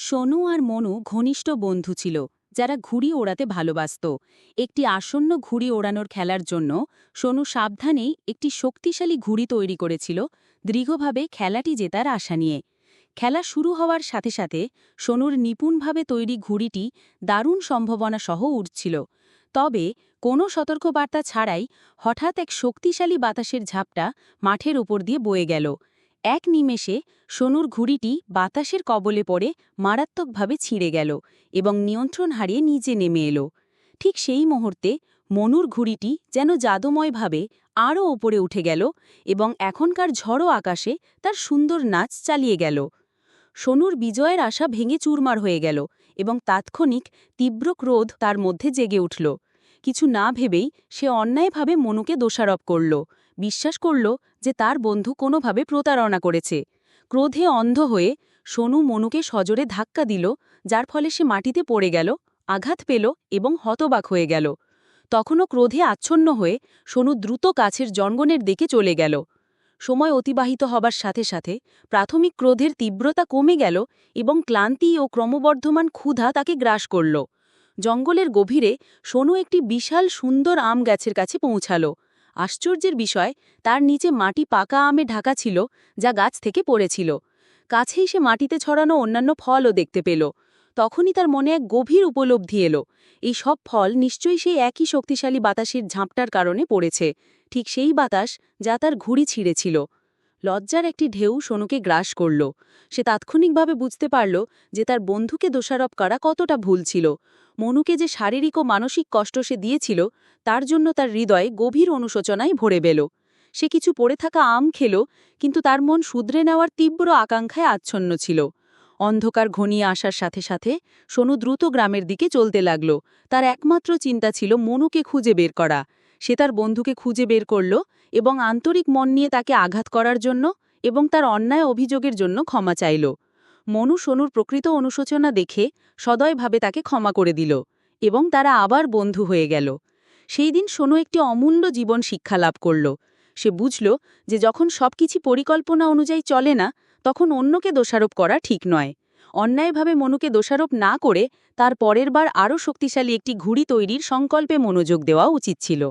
সোনু আর মনু ঘনিষ্ঠ বন্ধু ছিল যারা ঘুড়ি ওড়াতে ভালোবাসত। একটি আসন্ন ঘুড়ি ওড়ানোর খেলার জন্য সোনু সাবধানেই একটি শক্তিশালী ঘুড়ি তৈরি করেছিল, দৃঢ়ভাবে খেলাটি জেতার আশা নিয়ে। খেলা শুরু হওয়ার সাথে সাথে সোনুর নিপুণভাবে তৈরি ঘুড়িটি দারুণ সম্ভাবনা সহ উঠছিল। তবে কোনো সতর্কবার্তা ছাড়াই হঠাৎ এক শক্তিশালী বাতাসের ঝাপটা মাঠের ওপর দিয়ে বয়ে গেল। এক নিমেষে সোনুর ঘুড়িটি বাতাসের কবলে পড়ে মারাত্মকভাবে ছিঁড়ে গেল এবং নিয়ন্ত্রণ হারিয়ে নিচে নেমে এলো। ঠিক সেই মুহূর্তে মনুর ঘুড়িটি যেন জাদুময়ভাবে আরও ওপরে উঠে গেল এবং এখনকার ঝড়ো আকাশে তার সুন্দর নাচ চালিয়ে গেল। সোনুর বিজয়ের আশা ভেঙে চুরমার হয়ে গেল এবং তাৎক্ষণিক তীব্র ক্রোধ তার মধ্যে জেগে উঠল। কিছু না ভেবেই সে অন্যায়ভাবে মনুকে দোষারোপ করল, বিশ্বাস করল যে তার বন্ধু কোনোভাবে প্রতারণা করেছে। ক্রোধে অন্ধ হয়ে সোনু মনুকে সজোরে ধাক্কা দিল, যার ফলে সে মাটিতে পড়ে গেল, আঘাত পেল এবং হতবাক হয়ে গেল। তখনও ক্রোধে আচ্ছন্ন হয়ে সোনু দ্রুত কাছের জঙ্গলের দিকে চলে গেল। সময় অতিবাহিত হবার সাথে সাথে প্রাথমিক ক্রোধের তীব্রতা কমে গেল এবং ক্লান্তি ও ক্রমবর্ধমান ক্ষুধা তাকে গ্রাস করল। জঙ্গলের গভীরে সোনু একটি বিশাল সুন্দর আম গাছের কাছে পৌঁছাল। আশ্চর্যের বিষয়, তার নিচে মাটি পাকা আমে ঢাকা ছিল, যা গাছ থেকে পড়েছিল। কাছেই সে মাটিতে ছড়ানো অন্যান্য ফলও দেখতে পেল। তখনই তার মনে এক গভীর উপলব্ধি এলো, এই সব ফল নিশ্চয়ই সেই একই শক্তিশালী বাতাসের ঝাপটার কারণে পড়েছে, ঠিক সেই বাতাস যা তার ঘুড়ি ছিঁড়েছিল। লজ্জার একটি ঢেউ সোনুকে গ্রাস করল। সে তাৎক্ষণিকভাবে বুঝতে পারল যে তার বন্ধুকে দোষারোপ করা কতটা ভুল ছিল। মনুকে যে শারীরিক ও মানসিক কষ্ট সে দিয়েছিল, তার জন্য তার হৃদয় গভীর অনুশোচনায় ভরে গেল। সে কিছু পড়ে থাকা আম খেল, কিন্তু তার মন শুধরে নেওয়ার তীব্র আকাঙ্ক্ষায় আচ্ছন্ন ছিল। অন্ধকার ঘনিয়ে আসার সাথে সাথে সোনু দ্রুত গ্রামের দিকে চলতে লাগল। তার একমাত্র চিন্তা ছিল মনুকে খুঁজে বের করা। সে তার বন্ধুকে খুঁজে বের করল এবং আন্তরিক মন নিয়ে তাকে আঘাত করার জন্য এবং তার অন্যায় অভিযোগের জন্য ক্ষমা চাইল। মনু সোনুর প্রকৃত অনুশোচনা দেখে সদয়ভাবে তাকে ক্ষমা করে দিল এবং তারা আবার বন্ধু হয়ে গেল। সেই দিন সোনু একটি অমূল্য জীবন শিক্ষা লাভ করল। সে বুঝল যে যখন সবকিছু পরিকল্পনা অনুযায়ী চলে না, তখন অন্যকে দোষারোপ করা ঠিক নয়। অন্যায়ভাবে মনুকে দোষারোপ না করে তার পরের বার আরও শক্তিশালী একটি ঘুড়ি তৈরির সংকল্পে মনোযোগ দেওয়া উচিত ছিল।